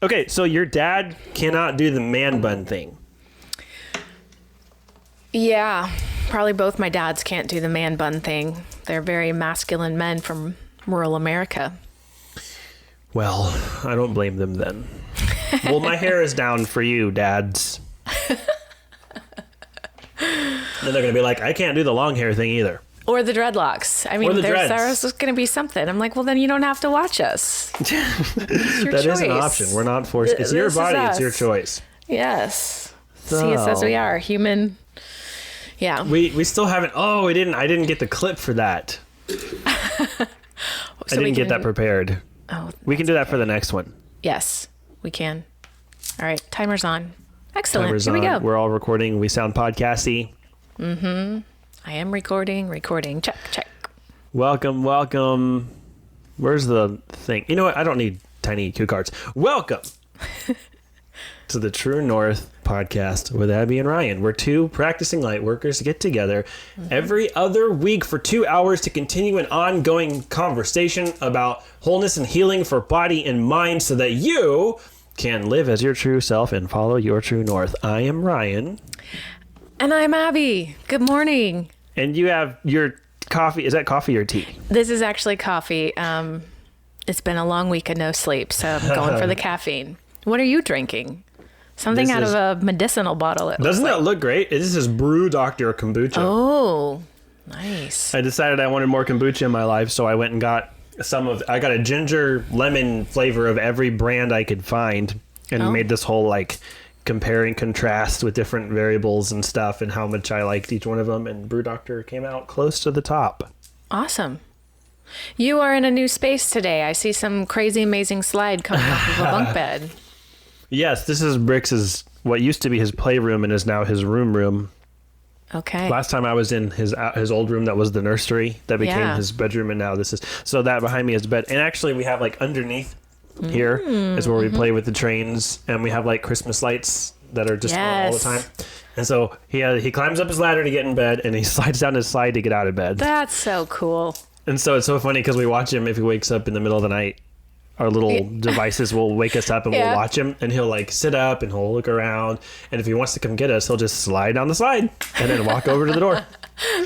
Okay, so your dad cannot do the man bun thing. Yeah, probably both my dads can't do the man bun thing. They're very masculine men from rural America. Well, I don't blame them then. Well, my hair is down for you, dads. Then they're going to be like, I can't do the long hair thing either. Or the dreadlocks. I mean, there's going to be something. I'm like, well, then you don't have to watch us. That is an option. We're not forced. It's your body. It's your choice. Yes. See us as we are, human. Yeah. We still haven't. Oh, I didn't get the clip for that. I didn't get that prepared. Oh, we can do that for the next one. Yes, we can. All right, timer's on. Excellent. Here we go. We're all recording. We sound podcasty. Mm-hmm. I am recording. Check. Welcome. Where's the thing? You know what? I don't need tiny cue cards. Welcome to the True North podcast with Abby and Ryan. We're two practicing light workers get together every other week for 2 hours to continue an ongoing conversation about wholeness and healing for body and mind so that you can live as your true self and follow your true north. I am Ryan. And I'm Abby. Good morning. And you have your coffee. Is that coffee or tea? This is actually coffee. It's been a long week of no sleep, so I'm going for the caffeine. What are you drinking? Something out of a medicinal bottle. Doesn't that look great? This is Brew Doctor kombucha. Oh, nice. I decided I wanted more kombucha in my life, so I went and got I got a ginger lemon flavor of every brand I could find and made this whole compare and contrast with different variables and stuff and how much I liked each one of them, and Brew Doctor came out close to the top. Awesome. You are in a new space today. I see some crazy amazing slide coming off of a bunk bed. Yes, this is Bricks's what used to be his playroom and is now his room. Okay. Last time I was in his old room that was the nursery that became his bedroom, and now this is so that behind me is bed. And actually we have underneath here is where we play with the trains, and we have Christmas lights that are just on all the time. And so he climbs up his ladder to get in bed, and he slides down his slide to get out of bed. That's so cool. And so it's so funny because we watch him if he wakes up in the middle of the night. Our little devices will wake us up and we'll watch him, and he'll sit up and he'll look around, and if he wants to come get us, he'll just slide down the slide and then walk over to the door.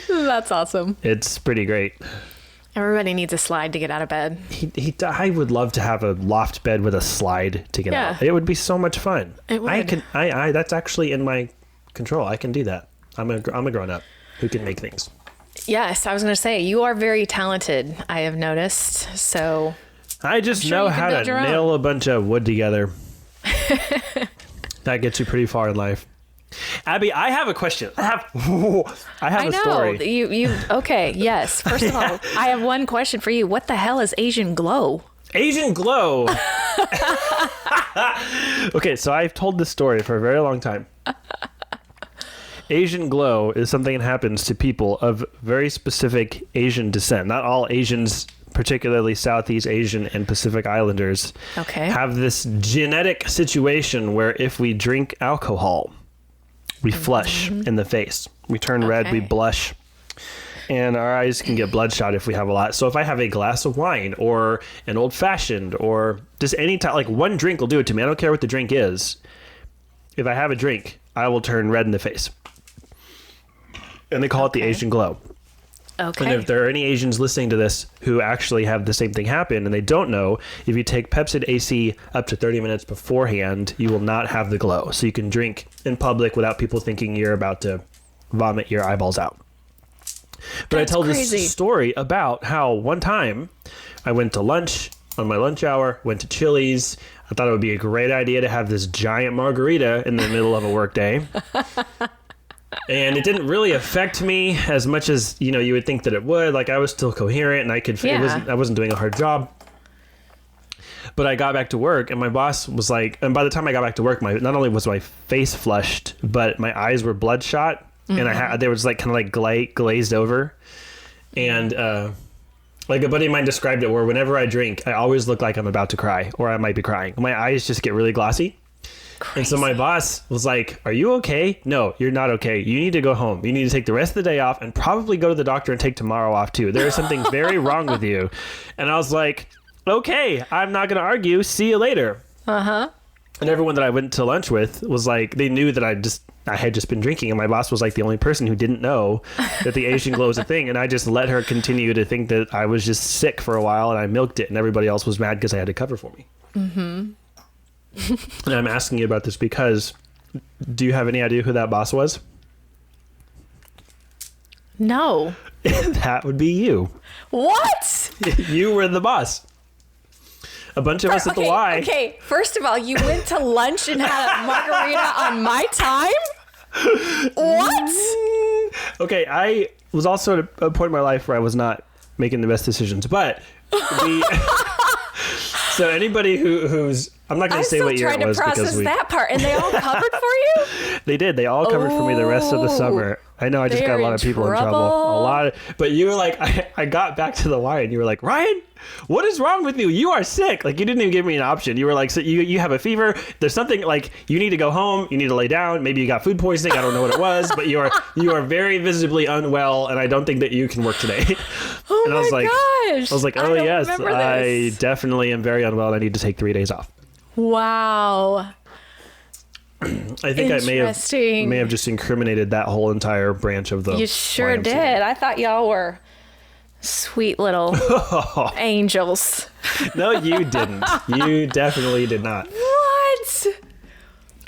That's awesome. It's pretty great. Everybody needs a slide to get out of bed. I would love to have a loft bed with a slide to get out. It would be so much fun. It would. That's actually in my control. I can do that. I'm a grown up who can make things. Yes, I was going to say, you are very talented, I have noticed. So I just know how to nail a bunch of wood together. That gets you pretty far in life. Abby, I have a question. I have a story. You okay, yes. First of all, I have one question for you. What the hell is Asian glow? Asian glow. Okay, so I've told this story for a very long time. Asian glow is something that happens to people of very specific Asian descent. Not all Asians, particularly Southeast Asian and Pacific Islanders, have this genetic situation where if we drink alcohol, we flush in the face. We turn red, we blush, and our eyes can get bloodshot if we have a lot. So if I have a glass of wine or an old fashioned or just any type, one drink will do it to me. I don't care what the drink is. If I have a drink, I will turn red in the face. And they call it the Asian glow. Okay. And if there are any Asians listening to this who actually have the same thing happen and they don't know, if you take Pepsid AC up to 30 minutes beforehand, you will not have the glow. So you can drink in public without people thinking you're about to vomit your eyeballs out. But I tell this story about how one time I went to lunch on my lunch hour, went to Chili's. I thought it would be a great idea to have this giant margarita in the middle of a work day. And it didn't really affect me as much as, you would think that it would. I was still coherent and I wasn't doing a hard job. But I got back to work and my boss was and by the time I got back to work, not only was my face flushed, but my eyes were bloodshot and they were just glazed over. And, a buddy of mine described it where whenever I drink, I always look like I'm about to cry or I might be crying. My eyes just get really glossy. Crazy. And so my boss was like, are you okay? No, you're not okay. You need to go home. You need to take the rest of the day off and probably go to the doctor and take tomorrow off too. There is something very wrong with you. And I was like, okay, I'm not going to argue. See you later. And everyone that I went to lunch with was like, they knew that I had just been drinking, and my boss was like the only person who didn't know that the Asian glow was a thing. And I just let her continue to think that I was just sick for a while, and I milked it, and everybody else was mad because I had to cover for me. And I'm asking you about this because, do you have any idea who that boss was? No. That would be you. What? You were the boss. A bunch of us at the Y. Okay, first of all, you went to lunch and had a margarita on my time? What? Okay, I was also at a point in my life where I was not making the best decisions, but so anybody who's, I'm not going to say what year it was because I'm still trying to process that part, and they all covered for you? They did. They all covered for me the rest of the summer. I know I just got a lot of people in trouble. A lot. But you were like, I got back to the Y and you were like, Ryan, what is wrong with you? You are sick. Like, you didn't even give me an option. You were like, so you have a fever. There's something like you need to go home. You need to lay down. Maybe you got food poisoning. I don't know what it was, but you are very visibly unwell, and I don't think that you can work today. Oh and my gosh. I was like, oh yes, I definitely am very unwell and I need to take 3 days off. Wow. I think I may have just incriminated that whole entire branch of the You sure YMCA. did. I thought y'all were sweet little angels. No, you didn't. You definitely did not. What?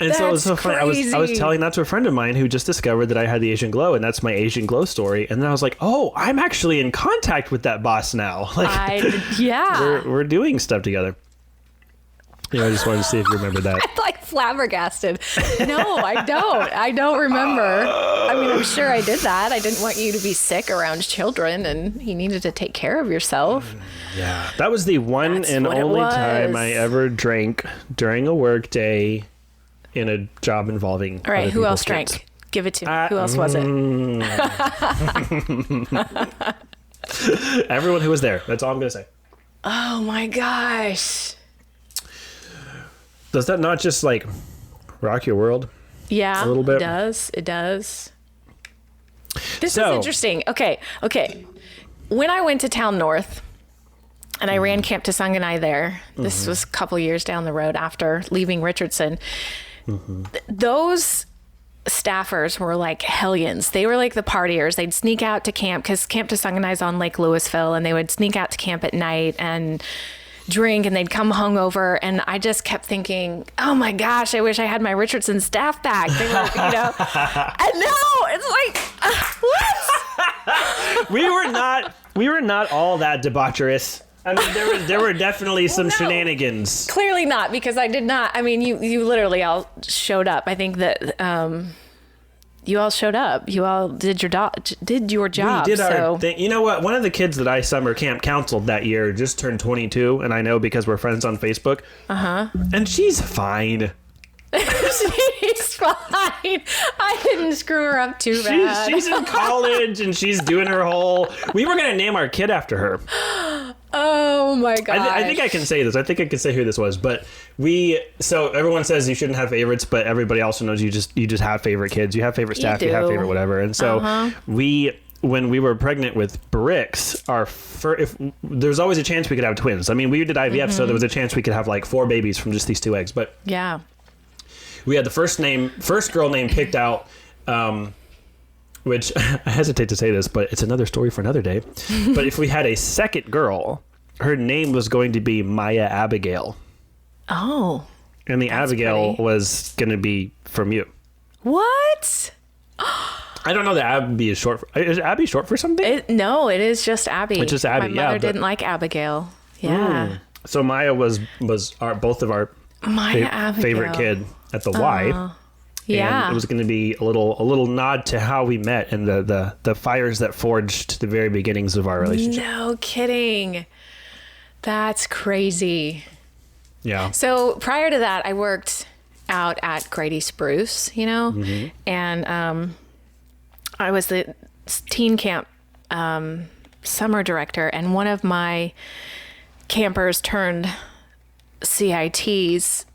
And so it was so funny. I was telling that to a friend of mine who just discovered that I had the Asian glow, and that's my Asian glow story. And then I was like, oh, I'm actually in contact with that boss now. Like, we're doing stuff together. You know, I just wanted to see if you remember that. I'm like flabbergasted. No, I don't. I don't remember. I mean, I'm sure I did that. I didn't want you to be sick around children, and you needed to take care of yourself. Yeah. That was the one and only time I ever drank during a work day in a job involving All right, other who else kids. drank? Give it to me. Who else was it? Everyone who was there. That's all I'm going to say. Oh my gosh. Does that not just like rock your world? Yeah, a little bit. It does. This is interesting. Okay. When I went to Town North and I ran Camp Tusunganai there, this was a couple years down the road after leaving Richardson, those staffers were like hellions. They were like the partiers. They'd sneak out to camp because Camp Tusunganai is on Lake Louisville, and they would sneak out to camp at night and drink, and they'd come hungover, and I just kept thinking, oh my gosh, I wish I had my Richardson staff back. They were, you know, and now it's like, what? we were not all that debaucherous. I mean, there were definitely some shenanigans. Clearly not, because I did not. I mean, you literally all showed up. I think that you all showed up. You all did your job. We did our thing. You know what? One of the kids that I summer camp counseled that year just turned 22, and I know because we're friends on Facebook. And she's fine. She's fine. I didn't screw her up too bad. She's in college, and she's doing her whole. We were gonna name our kid after her. Oh my god! I think I can say this. I think I can say who this was. But so everyone says you shouldn't have favorites, but everybody also knows you just have favorite kids. You have favorite staff. You have favorite whatever. And so when we were pregnant with Bricks, if there's always a chance we could have twins. I mean, we did IVF, so there was a chance we could have like 4 babies from just these 2 eggs. But yeah, we had the first girl name picked out. Which I hesitate to say this, but it's another story for another day. But if we had a second girl, her name was going to be Maya Abigail. Oh. And the Abigail pretty. was going to be from you. What? I don't know that Abby is short for... Is Abby short for something? No, it is just Abby. It's just Abby, My mother didn't like Abigail. Yeah. So Maya was both of our favorite kid at the Y. Yeah. And it was going to be a little nod to how we met and the fires that forged the very beginnings of our relationship. No kidding. That's crazy. Yeah. So prior to that, I worked out at Grady Spruce, you know, and I was the teen camp summer director, and one of my campers turned CITs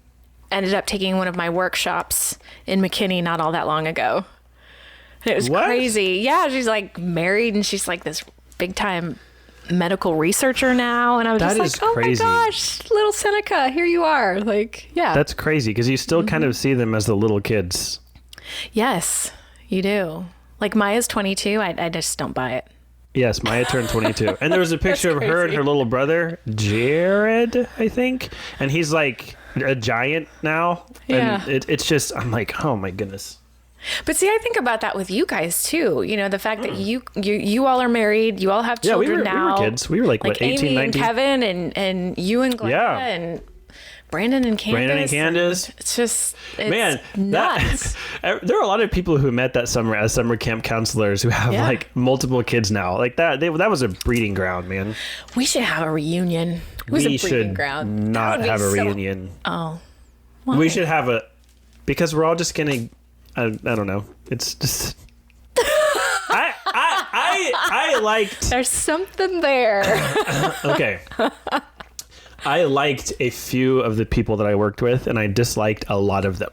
ended up taking one of my workshops in McKinney not all that long ago. And it was crazy. Yeah, she's like married, and she's like this big time medical researcher now. And I was That just is like, oh crazy. my gosh, little Seneca, here you are. Like, yeah. That's crazy because you still kind of see them as the little kids. Yes, you do. Like Maya's 22. I just don't buy it. Yes, Maya turned 22. And there was a picture of her and her little brother, Jared, I think. And he's like a giant now. Yeah. And it's just, I'm like, oh my goodness. But see, I think about that with you guys too. You know, the fact that you all are married, you all have Yeah, children we now. were kids. We were like what, 18, Amy 19? and Kevin and you and Glenda Yeah. and Brandon and Candace. Brandon and Candace. It's just, it's Man, nuts. there are a lot of people who met that summer as summer camp counselors who have Yeah. like multiple kids now. Like that was a breeding ground, man. We should have a reunion. It was We a breeding should ground. That not would be have a so- reunion. Oh. We should have because we're all just gonna. I don't know. It's just. I liked. There's something there. Okay. I liked a few of the people that I worked with, and I disliked a lot of them.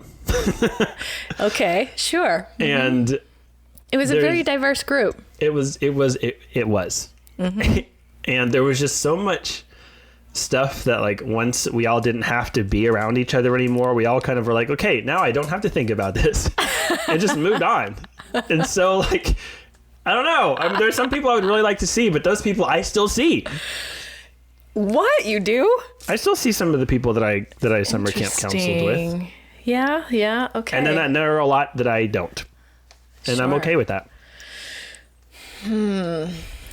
Okay, sure. And It was a there's- very diverse group. it was. Mm-hmm. And there was just so much stuff that like once we all didn't have to be around each other anymore, we all kind of were like, okay, now I don't have to think about this, and just moved on. And so like, I don't know. I mean, there's some people I would really like to see, but those people I still see. What, you do? I still see some of the people that I summer camp counseled with. Interesting. Yeah, okay. And then there are a lot that I don't. And I'm Sure. okay with that.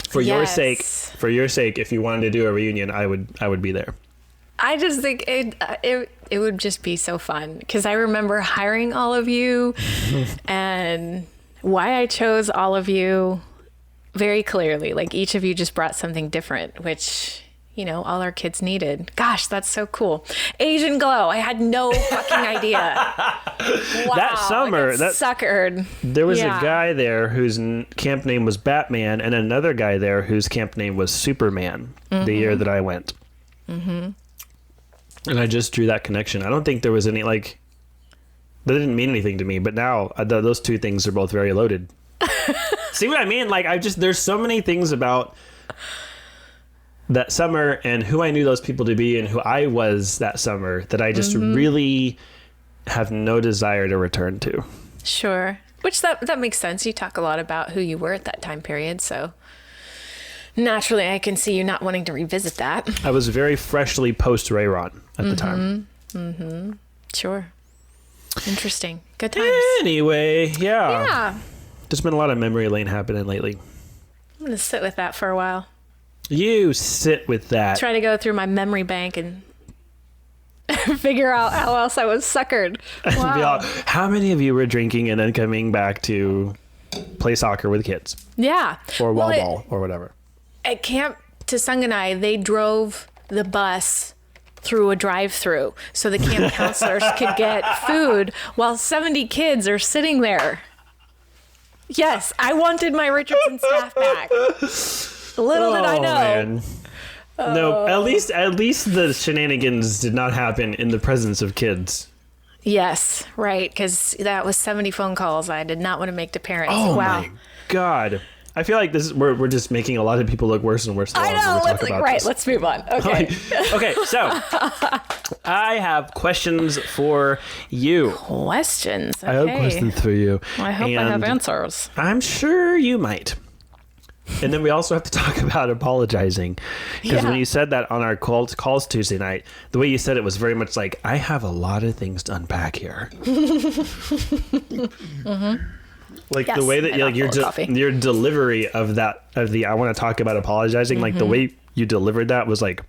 For your Yes. sake, if you wanted to do a reunion, I would be there. I just think it would just be so fun because I remember hiring all of you and why I chose all of you very clearly. Like each of you just brought something different, which, you know, all our kids needed. Gosh, that's so cool. Asian glow. I had no fucking idea. Wow, That summer, I got suckered. There was Yeah. a guy there whose camp name was Batman, and another guy there whose camp name was Superman. The year that I went, and I just drew that connection. I don't think there was any like that didn't mean anything to me, but now those two things are both very loaded. See what I mean? Like there's so many things about that summer and who I knew those people to be and who I was that summer that I just really have no desire to return to. Sure. Which that makes sense. You talk a lot about who you were at that time period, so naturally I can see you not wanting to revisit that. I was very freshly post Rayron at the time. Sure. Interesting. Good times. Anyway, yeah. Yeah. There's been a lot of memory lane happening lately. I'm going to sit with that for a while. You sit with that. Try to go through my memory bank and figure out how else I was suckered. Wow. How many of you were drinking and then coming back to play soccer with kids Yeah. or wall Well, ball or whatever? At Camp Tusunganai, they drove the bus through a drive-through so the camp counselors could get food while 70 kids are sitting there. Yes, I wanted my Richardson staff back. Little did I know. Man. No, at least the shenanigans did not happen in the presence of kids. Yes, right, because that was 70 phone calls I did not want to make to parents. Oh wow. my God. I feel like we're just making a lot of people look worse and worse. I know. This. Let's move on. Okay. Okay, so I have questions for you. Questions. Okay. I have questions for you. I hope I have answers. I'm sure you might. And then we also have to talk about apologizing. Because Yeah. when you said that on our calls Tuesday night, the way you said it was very much like, I have a lot of things to unpack here. Like Yes, the way that and like your delivery of I want to talk about apologizing, like the way you delivered that was like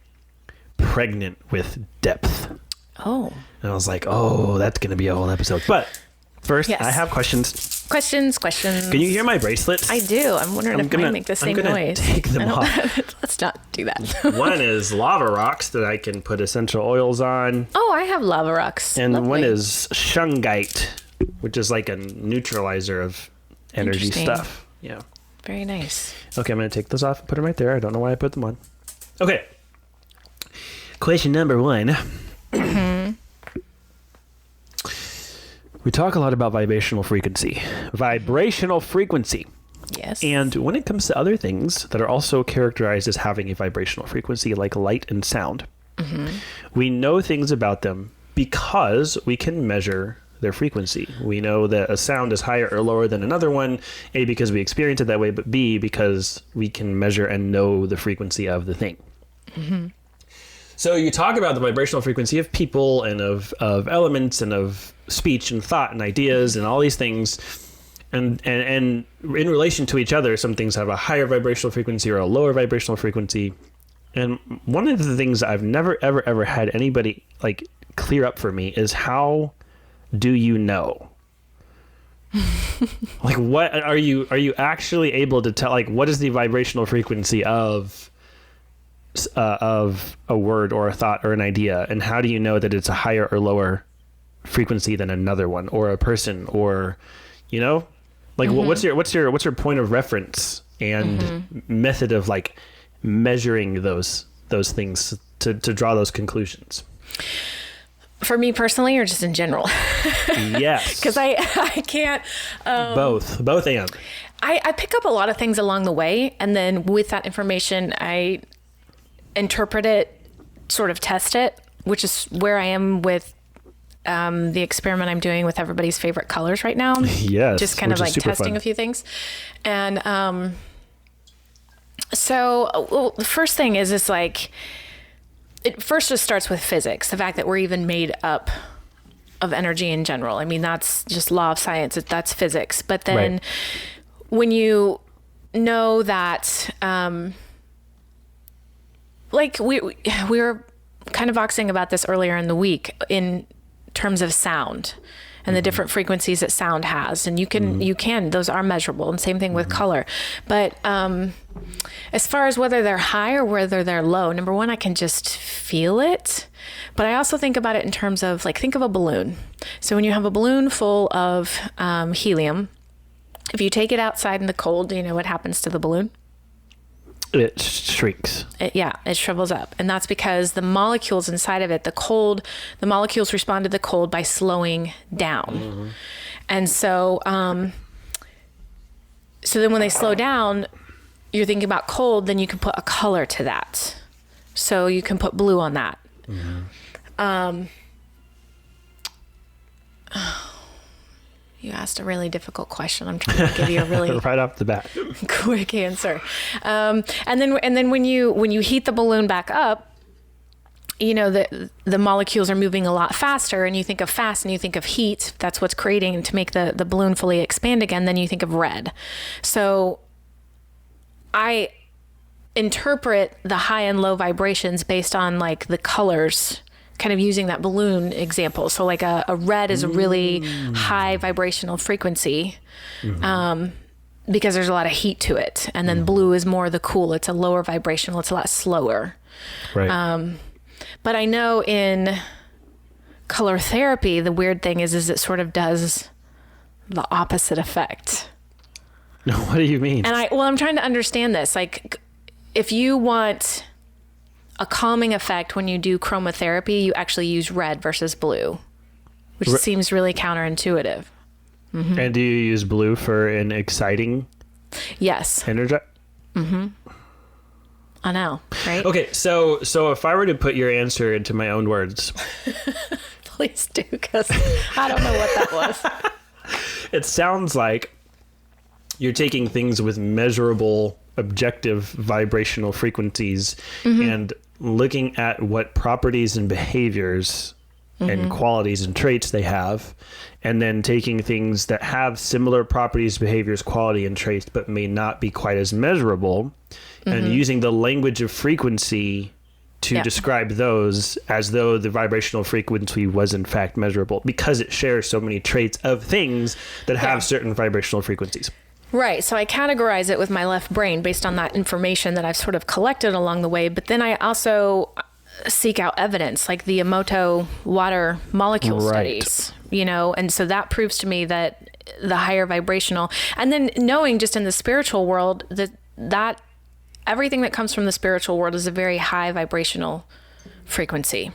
pregnant with depth. Oh. And I was like, oh, that's going to be a whole episode. But first, Yes. I have questions. Questions. Can you hear my bracelets? I do. I'm wondering if mine make the same noise. Take them off. Let's not do that. One is lava rocks that I can put essential oils on. Oh, I have lava rocks. And Lovely. one is shungite, which is like a neutralizer of energy Interesting. stuff. Yeah. Very nice. Okay, I'm going to take those off and put them right there. I don't know why I put them on. Okay. Question number 1. We talk a lot about vibrational frequency. Vibrational frequency. Yes. And when it comes to other things that are also characterized as having a vibrational frequency, like light and sound, we know things about them because we can measure their frequency. We know that a sound is higher or lower than another one, A, because we experience it that way, but B, because we can measure and know the frequency of the thing. So you talk about the vibrational frequency of people and of elements and of speech and thought and ideas and all these things. And in relation to each other, some things have a higher vibrational frequency or a lower vibrational frequency. And one of the things I've never, ever had anybody like clear up for me is, how do you know? Like, what are you actually able to tell? Like, what is the vibrational frequency of a word or a thought or an idea, and how do you know that it's a higher or lower frequency than another one, or a person, or, you know, like what's your point of reference and method of like measuring those things to draw those conclusions? For me personally, or just in general? Yes. Because I can't. Both and. I pick up a lot of things along the way, and then with that information, I interpret it, sort of test it, which is where I am with the experiment I'm doing with everybody's favorite colors right now. Yes. Just kind of like testing fun. a few things. And so the first thing is, it's like, it first just starts with physics, the fact that we're even made up of energy in general. I mean, that's just law of science. That's physics. But then when you know that, like we were kind of voxing about this earlier in the week in terms of sound and the different frequencies that sound has. And you can, those are measurable, and same thing with color. But as far as whether they're high or whether they're low, number one, I can just feel it. But I also think about it in terms of, like, think of a balloon. So when you have a balloon full of helium, if you take it outside in the cold, do you know what happens to the balloon? It shrinks. It shrivels up. And that's because the molecules inside of it, the molecules respond to the cold by slowing down. And so, so then when they slow down, you're thinking about cold, then you can put a color to that. So you can put blue on that. You asked a really difficult question. I'm trying to give you a really right off the bat quick answer. And then when you heat the balloon back up, you know, the molecules are moving a lot faster, and you think of fast and you think of heat. That's what's creating to make the balloon fully expand again. Then you think of red. So I interpret the high and low vibrations based on, like, the colors, kind of using that balloon example. So like a red is a really high vibrational frequency, because there's a lot of heat to it. And then blue is more the cool. It's a lower vibrational. It's a lot slower. Right. But I know in color therapy, the weird thing is it sort of does the opposite effect. No, what do you mean? And I'm trying to understand this. Like, if you want a calming effect when you do chromotherapy, you actually use red versus blue, which seems really counterintuitive. And do you use blue for an exciting? Yes. Energy? I know, right? Okay, so if I were to put your answer into my own words. Please do, because I don't know what that was. It sounds like you're taking things with measurable, objective vibrational frequencies and looking at what properties and behaviors and qualities and traits they have, and then taking things that have similar properties, behaviors, quality, and traits, but may not be quite as measurable, and using the language of frequency to describe those as though the vibrational frequency was in fact measurable, because it shares so many traits of things that have certain vibrational frequencies. Right. So I categorize it with my left brain based on that information that I've sort of collected along the way. But then I also seek out evidence, like the Emoto water molecule studies, you know, and so that proves to me that the higher vibrational, and then knowing just in the spiritual world that everything that comes from the spiritual world is a very high vibrational frequency.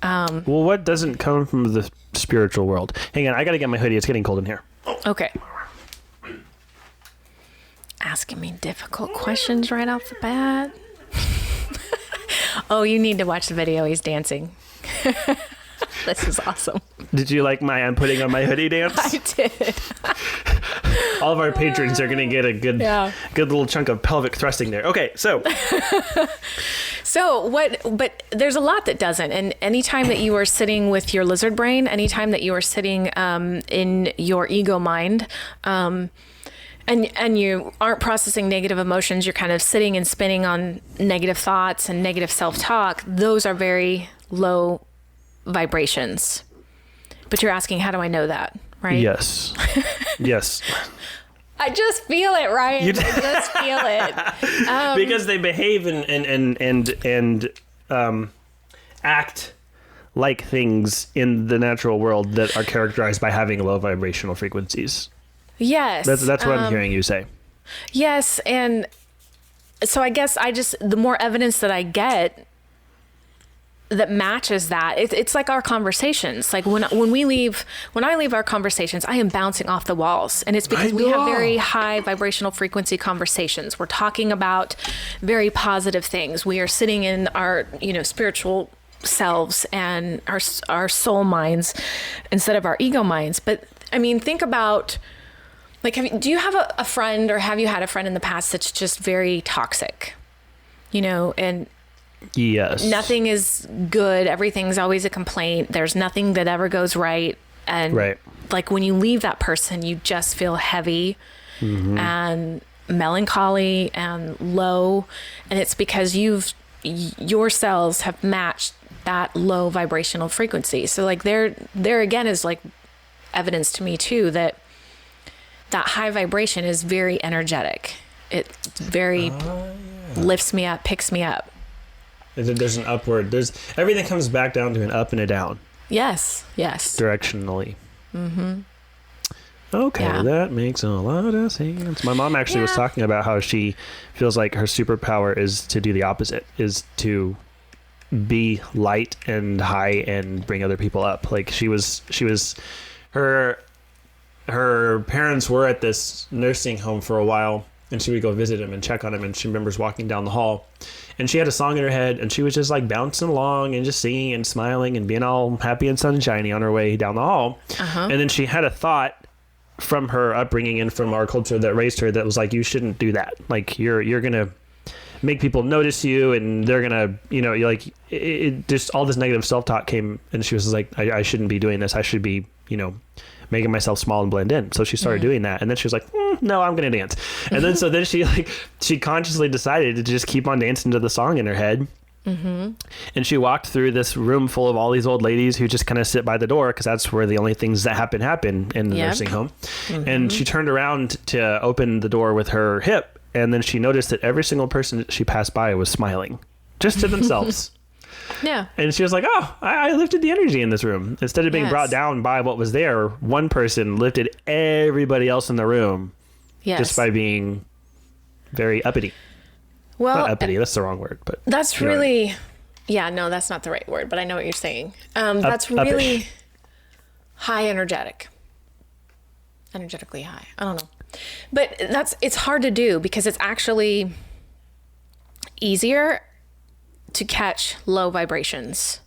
Well, what doesn't come from the spiritual world? Hang on, I got to get my hoodie. It's getting cold in here. Okay. asking me difficult questions right off the bat. Oh, you need to watch the video. He's dancing. This is awesome. Did you like my I'm putting on my hoodie dance? I did. All of our patrons are going to get a good little chunk of pelvic thrusting there. Okay, so. But there's a lot that doesn't. And anytime that you are sitting with your lizard brain, anytime that you are sitting in your ego mind, and you aren't processing negative emotions, you're kind of sitting and spinning on negative thoughts and negative self-talk, those are very low vibrations. But you're asking, how do I know that, right? Yes. Yes. I just feel it, Ryan. I just feel it. Because they behave and act like things in the natural world that are characterized by having low vibrational frequencies. Yes. That's what I'm hearing you say. Yes. And so I guess the more evidence that I get that matches that, it's like our conversations. Like when I leave our conversations, I am bouncing off the walls, and it's because we have very high vibrational frequency conversations. We're talking about very positive things. We are sitting in our, spiritual selves and our soul minds instead of our ego minds. But I mean, think about, like, do you have a friend, or have you had a friend in the past that's just very toxic, and yes, nothing is good. Everything's always a complaint. There's nothing that ever goes right. And like when you leave that person, you just feel heavy and melancholy and low. And it's because your cells have matched that low vibrational frequency. So like there again is like evidence to me too, that high vibration is very energetic. It very lifts me up, picks me up. There's an upward. Everything comes back down to an up and a down. Yes. Directionally. Mm-hmm. Okay, that makes a lot of sense. My mom actually was talking about how she feels like her superpower is to do the opposite, is to be light and high and bring other people up. Like her parents were at this nursing home for a while, and she would go visit him and check on him, and she remembers walking down the hall, and she had a song in her head, and she was just like bouncing along and just singing and smiling and being all happy and sunshiny on her way down the hall. And then she had a thought from her upbringing and from our culture that raised her that was like, you shouldn't do that. Like you're gonna make people notice you, and they're gonna, it just all this negative self-talk came, and she was like, I shouldn't be doing this. I should be, making myself small and blend in. So she started doing that, and then she was like, no, I'm gonna dance. And then so then she consciously decided to just keep on dancing to the song in her head. And she walked through this room full of all these old ladies who just kind of sit by the door, because that's where the only things that happen in the nursing home. And she turned around to open the door with her hip, and then she noticed that every single person that she passed by was smiling just to themselves. And she was like, I lifted the energy in this room. Instead of being brought down by what was there, one person lifted everybody else in the room just by being very uppity. Well, not uppity, that's the wrong word, but that's really, no, that's not the right word, but I know what you're saying. That's really high energetically high. I don't know. But it's hard to do, because it's actually easier to catch low vibrations.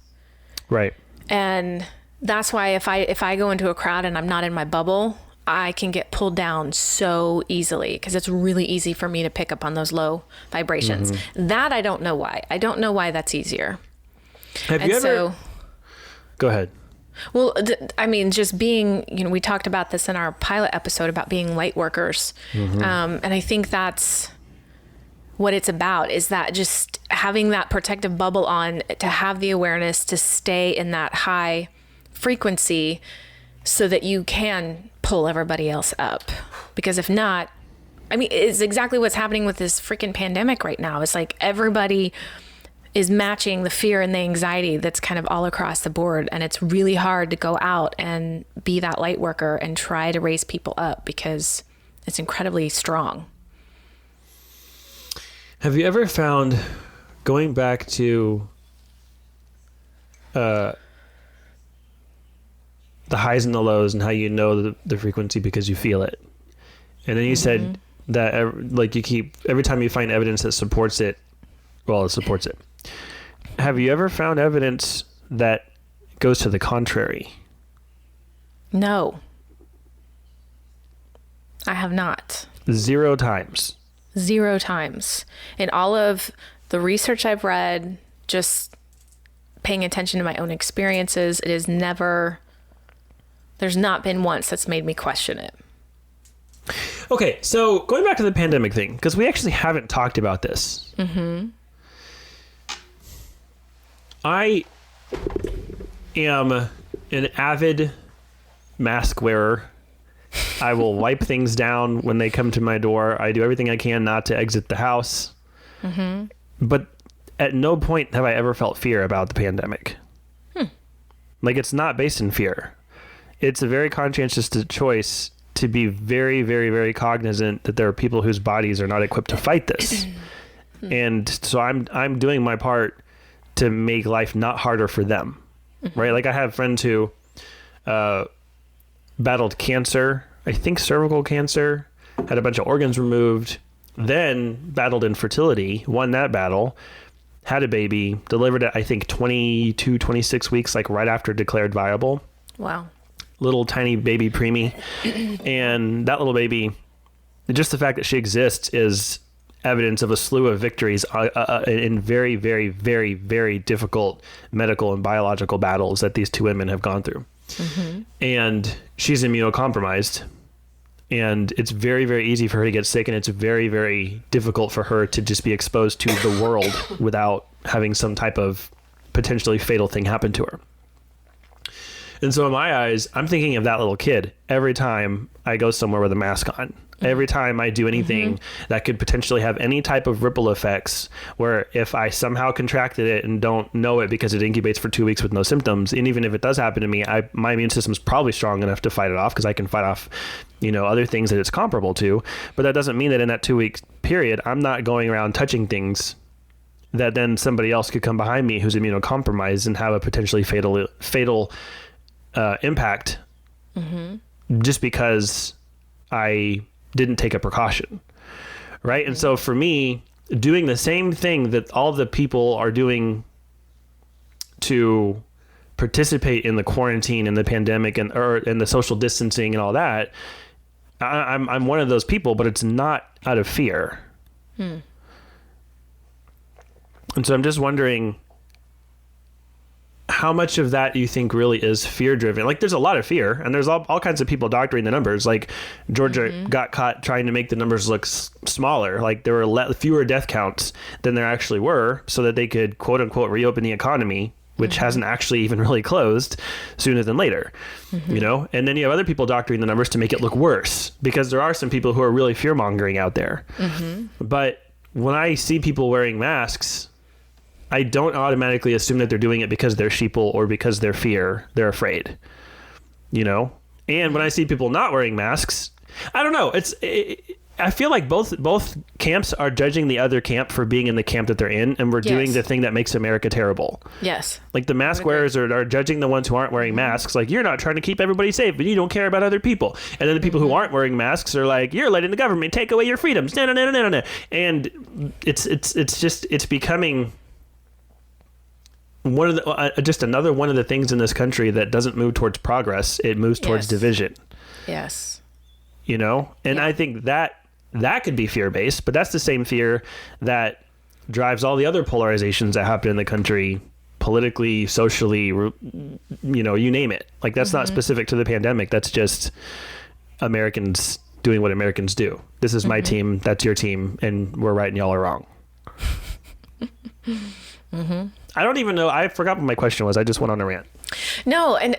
Right. And that's why if I go into a crowd and I'm not in my bubble, I can get pulled down so easily, because it's really easy for me to pick up on those low vibrations. That I don't know why. I don't know why that's easier. Have you ever... Go ahead. Well, I mean, just being, we talked about this in our pilot episode about being light workers. And I think that's what it's about, is that just having that protective bubble on, to have the awareness to stay in that high frequency so that you can pull everybody else up. Because if not, I mean, it's exactly what's happening with this freaking pandemic right now. It's like everybody is matching the fear and the anxiety that's kind of all across the board. And it's really hard to go out and be that light worker and try to raise people up, because it's incredibly strong. Have you ever found, going back to the highs and the lows and how you know the frequency because you feel it, and then you said that like you keep every time you find evidence that supports it, well, it supports it. Have you ever found evidence that goes to the contrary? No. I have not. 0 times. 0 times. In all of the research I've read, just paying attention to my own experiences, it is never, there's not been once that's made me question it. Okay, so going back to the pandemic thing, because we actually haven't talked about this. I am an avid mask wearer. I will wipe things down when they come to my door. I do everything I can not to exit the house. But at no point have I ever felt fear about the pandemic. Like, it's not based in fear. It's a very conscientious choice to be very, very, very cognizant that there are people whose bodies are not equipped to fight this. And so I'm doing my part to make life not harder for them, right? Like, I have friends who battled cancer, I think cervical cancer, had a bunch of organs removed, then battled infertility, won that battle, had a baby, delivered it, I think 22, 26 weeks, like right after declared viable. Wow. Little tiny baby preemie. And that little baby, just the fact that she exists is evidence of a slew of victories in very, very, very, very difficult medical and biological battles that these two women have gone through. And she's immunocompromised. And it's very, very easy for her to get sick. And it's very, very difficult for her to just be exposed to the world without having some type of potentially fatal thing happen to her. And so in my eyes, I'm thinking of that little kid every time I go somewhere with a mask on. Every time I do anything that could potentially have any type of ripple effects, where if I somehow contracted it and don't know it because it incubates for 2 weeks with no symptoms, and even if it does happen to me, my immune system is probably strong enough to fight it off because I can fight off, other things that it's comparable to. But that doesn't mean that in that 2 week period, I'm not going around touching things that then somebody else could come behind me who's immunocompromised and have a potentially fatal impact just because I didn't take a precaution, right? And so for me, doing the same thing that all the people are doing to participate in the quarantine and the pandemic and the social distancing and all that, I'm one of those people, but it's not out of fear. And so I'm just wondering how much of that you think really is fear driven? Like, there's a lot of fear, and there's all kinds of people doctoring the numbers. Like, Georgia got caught trying to make the numbers look smaller. Like, there were fewer death counts than there actually were, so that they could quote unquote reopen the economy, which hasn't actually even really closed, sooner than later. And then you have other people doctoring the numbers to make it look worse, because there are some people who are really fear mongering out there. But when I see people wearing masks, I don't automatically assume that they're doing it because they're sheeple or because they're afraid, And when I see people not wearing masks, I don't know. I feel like both camps are judging the other camp for being in the camp that they're in, and we're doing the thing that makes America terrible. Yes. Like, the mask wearers are judging the ones who aren't wearing masks. Like, you're not trying to keep everybody safe, but you don't care about other people. And then the people who aren't wearing masks are like, you're letting the government take away your freedoms. No. And it's becoming one of the just another one of the things in this country that doesn't move towards progress. It moves towards division. Yes. And I think that could be fear-based, but that's the same fear that drives all the other polarizations that happen in the country, politically, socially, you name it. Like, that's not specific to the pandemic. That's just Americans doing what Americans do. This is my team, that's your team, and we're right and y'all are wrong. I don't even know. I forgot what my question was. I just went on a rant. No, and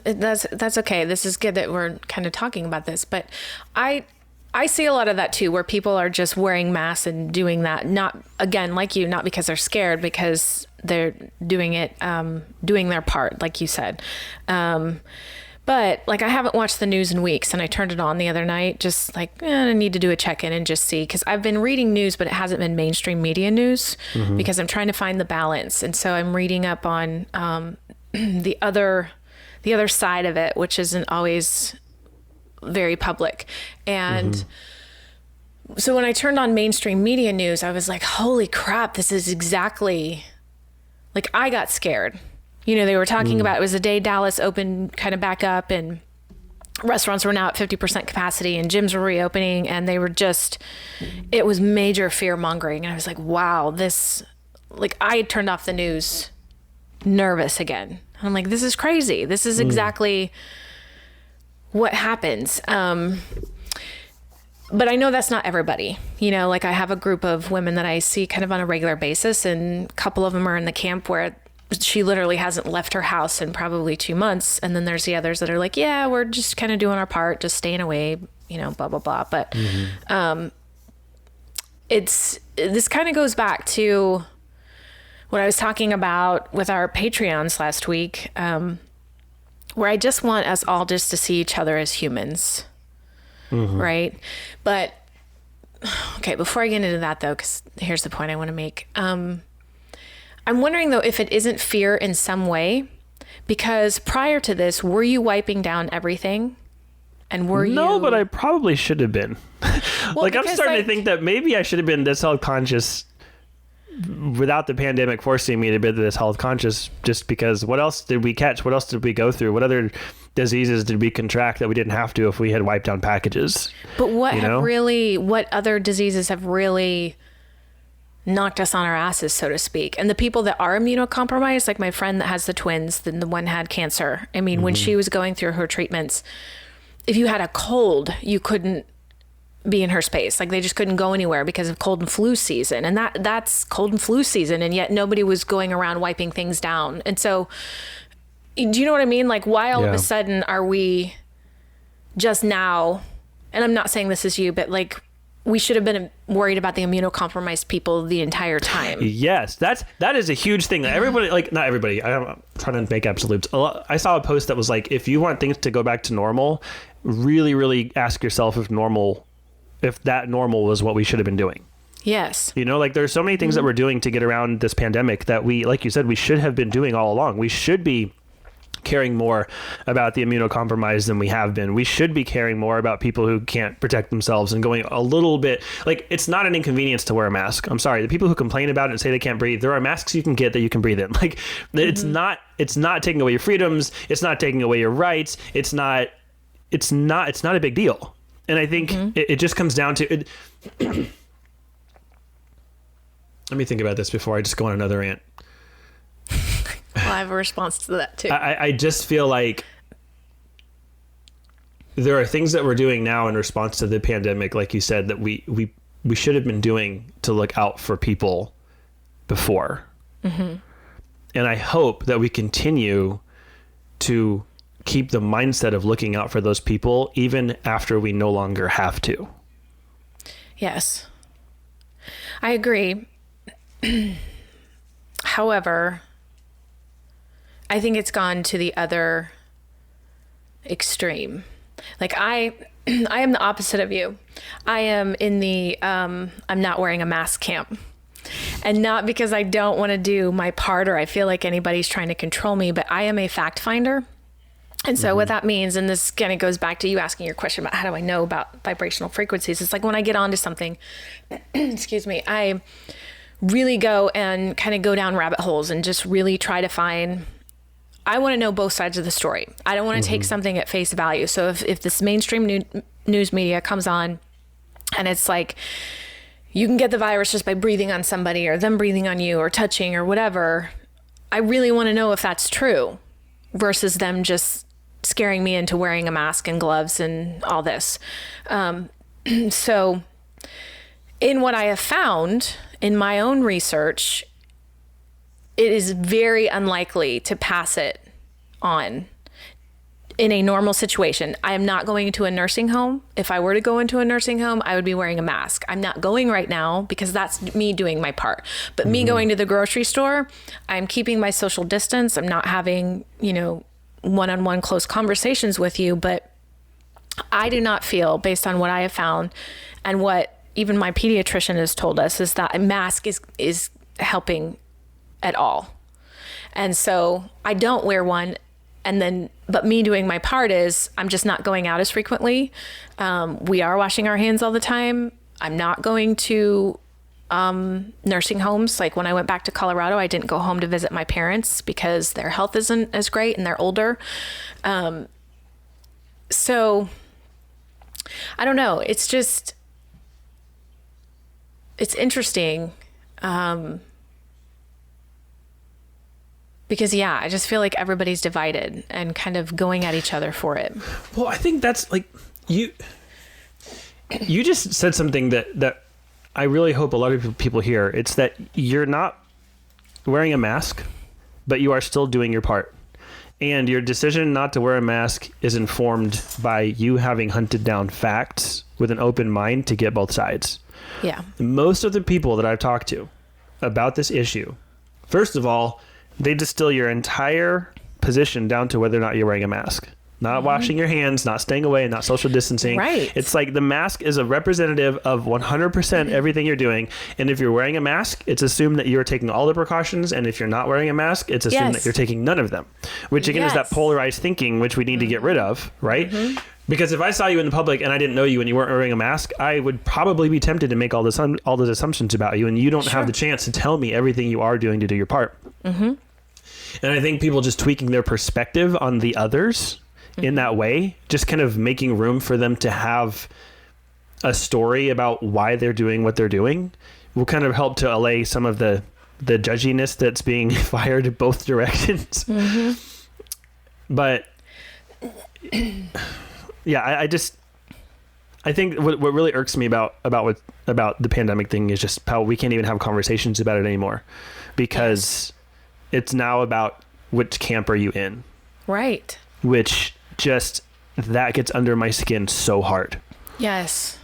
that's okay. This is good that we're kind of talking about this, but I see a lot of that too, where people are just wearing masks and doing that. Not, again, like you, not because they're scared, because they're doing it, doing their part, like you said. But like, I haven't watched the news in weeks, and I turned it on the other night, just like, I need to do a check-in and just see, because I've been reading news, but it hasn't been mainstream media news, because I'm trying to find the balance. And so I'm reading up on the other side of it, which isn't always very public. And So when I turned on mainstream media news, I was like, holy crap, this is exactly, like, I got scared. You know, they were talking about, it was the day Dallas opened kind of back up, and restaurants were now at 50% capacity and gyms were reopening, and they were just, it was major fear mongering. And I was like, wow, this, like, I turned off the news nervous again. I'm like, this is crazy. This is exactly what happens. But I know that's not everybody. You know, like, I have a group of women that I see kind of on a regular basis, and a couple of them are in the camp where she literally hasn't left her house in probably 2 months. And then there's the others that are like, yeah, we're just kind of doing our part, just staying away, you know, blah, blah, blah. But this kind of goes back to what I was talking about with our Patreons last week, where I just want us all just to see each other as humans. Right. But okay, before I get into that though, because here's the point I want to make. I'm wondering though, if it isn't fear in some way, because prior to this, were you wiping down everything? And were you? No, but I probably should have been. Well, like, I'm starting to think that maybe I should have been this health conscious without the pandemic forcing me to be this health conscious, just because what else did we catch? What else did we go through? What other diseases did we contract that we didn't have to if we had wiped down packages? But what other diseases have really knocked us on our asses, so to speak? And the people that are immunocompromised, like my friend that has the twins, then the one had cancer. I mean, when she was going through her treatments, if you had a cold, you couldn't be in her space. Like, they just couldn't go anywhere because of cold and flu season. And that's cold and flu season. And yet nobody was going around wiping things down. And so, do you know what I mean? Like, why all of a sudden are we just now, and I'm not saying this is you, but like, we should have been worried about the immunocompromised people the entire time. Yes, that is a huge thing. Everybody, like, not everybody, I'm trying to make absolutes. I saw a post that was like, if you want things to go back to normal, really, really ask yourself if that normal was what we should have been doing. Yes. You know, like, there's so many things that we're doing to get around this pandemic that we, like you said, we should have been doing all along. We should be caring more about the immunocompromised than we have been. We should be caring more about people who can't protect themselves and going a little bit, like, it's not an inconvenience to wear a mask. I'm sorry. The people who complain about it and say they can't breathe, there are masks you can get that you can breathe in. Like, it's not taking away your freedoms. It's not taking away your rights. It's not a big deal. And I think it just comes down to it. Let me think about this before I just go on another rant. Well, I have a response to that too. I just feel like there are things that we're doing now in response to the pandemic, like you said, that we should have been doing to look out for people before. And I hope that we continue to keep the mindset of looking out for those people even after we no longer have to. Yes, I agree. However, I think it's gone to the other extreme. Like, I am the opposite of you. I am in the I'm not wearing a mask camp. And not because I don't want to do my part or I feel like anybody's trying to control me, but I am a fact finder. And so what that means, and this kind of goes back to you asking your question about how do I know about vibrational frequencies? It's like when I get onto something, excuse me, I really go and kind of go down rabbit holes and just really try to find, I want to know both sides of the story. I don't want to take something at face value. So if this mainstream news media comes on and it's like, you can get the virus just by breathing on somebody or them breathing on you or touching or whatever, I really want to know if that's true versus them just scaring me into wearing a mask and gloves and all this. So in what I have found in my own research, it is very unlikely to pass it on in a normal situation. I am not going into a nursing home. If I were to go into a nursing home, I would be wearing a mask. I'm not going right now because that's me doing my part. But me going to the grocery store, I'm keeping my social distance. I'm not having, one-on-one close conversations with you. But I do not feel, based on what I have found and what even my pediatrician has told us, is that a mask is helping at all. And so I don't wear one. But me doing my part is I'm just not going out as frequently. We are washing our hands all the time. I'm not going to nursing homes. Like when I went back to Colorado, I didn't go home to visit my parents because their health isn't as great and they're older. So I don't know. It's just, it's interesting. Because I just feel like everybody's divided and kind of going at each other for it. Well, I think that's like, you just said something that I really hope a lot of people hear. It's that you're not wearing a mask, but you are still doing your part. And your decision not to wear a mask is informed by you having hunted down facts with an open mind to get both sides. Yeah. Most of the people that I've talked to about this issue, first of all, they distill your entire position down to whether or not you're wearing a mask. Not washing your hands, not staying away, not social distancing. Right. It's like the mask is a representative of 100% everything you're doing. And if you're wearing a mask, it's assumed that you're taking all the precautions. And if you're not wearing a mask, it's assumed that you're taking none of them. Which again is that polarized thinking, which we need to get rid of, right? Because if I saw you in the public and I didn't know you and you weren't wearing a mask, I would probably be tempted to make all those assumptions about you. And you don't have the chance to tell me everything you are doing to do your part. And I think people just tweaking their perspective on the others in that way, just kind of making room for them to have a story about why they're doing what they're doing, will kind of help to allay some of the judginess that's being fired in both directions. But I think what really irks me about the pandemic thing is just how we can't even have conversations about it anymore, because it's now about which camp are you in, right? Which just, that gets under my skin so hard. Yes.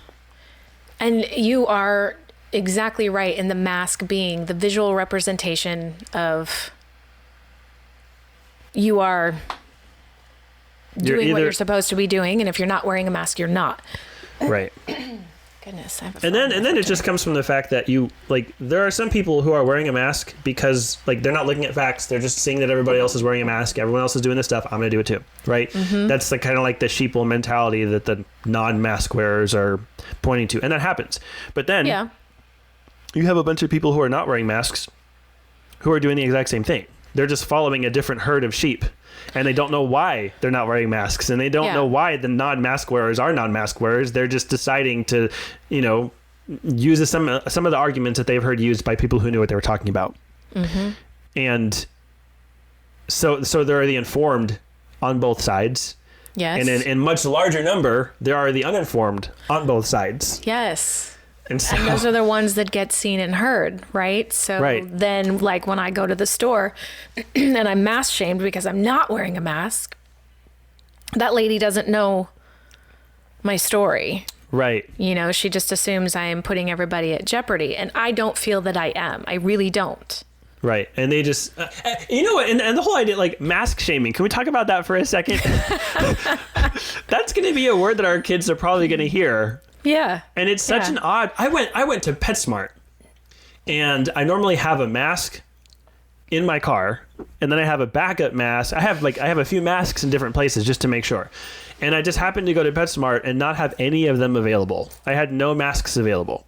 And you are exactly right in the mask being the visual representation of you are doing what you're supposed to be doing. And if you're not wearing a mask, you're not. Right. Goodness. And then it just comes from the fact that there are some people who are wearing a mask because they're not looking at facts. They're just seeing that everybody else is wearing a mask. Everyone else is doing this stuff. I'm going to do it too. Right. That's kind of like the sheeple mentality that the non-mask wearers are pointing to. And that happens. But then you have a bunch of people who are not wearing masks who are doing the exact same thing. They're just following a different herd of sheep. And they don't know why they're not wearing masks, and they don't know why the non-mask wearers are non-mask wearers. They're just deciding to, use some of the arguments that they've heard used by people who knew what they were talking about. And so there are the informed on both sides. Yes. And in much larger number, there are the uninformed on both sides. Yes. And those are the ones that get seen and heard, right? So then, when I go to the store and I'm mask shamed because I'm not wearing a mask, that lady doesn't know my story. Right. She just assumes I am putting everybody at jeopardy. And I don't feel that I am. I really don't. Right. And they just, you know what? And the whole idea, mask shaming, can we talk about that for a second? That's going to be a word that our kids are probably going to hear. Yeah. And it's such an odd, I went to PetSmart, and I normally have a mask in my car, and then I have a backup mask. I have a few masks in different places just to make sure. And I just happened to go to PetSmart and not have any of them available. I had no masks available.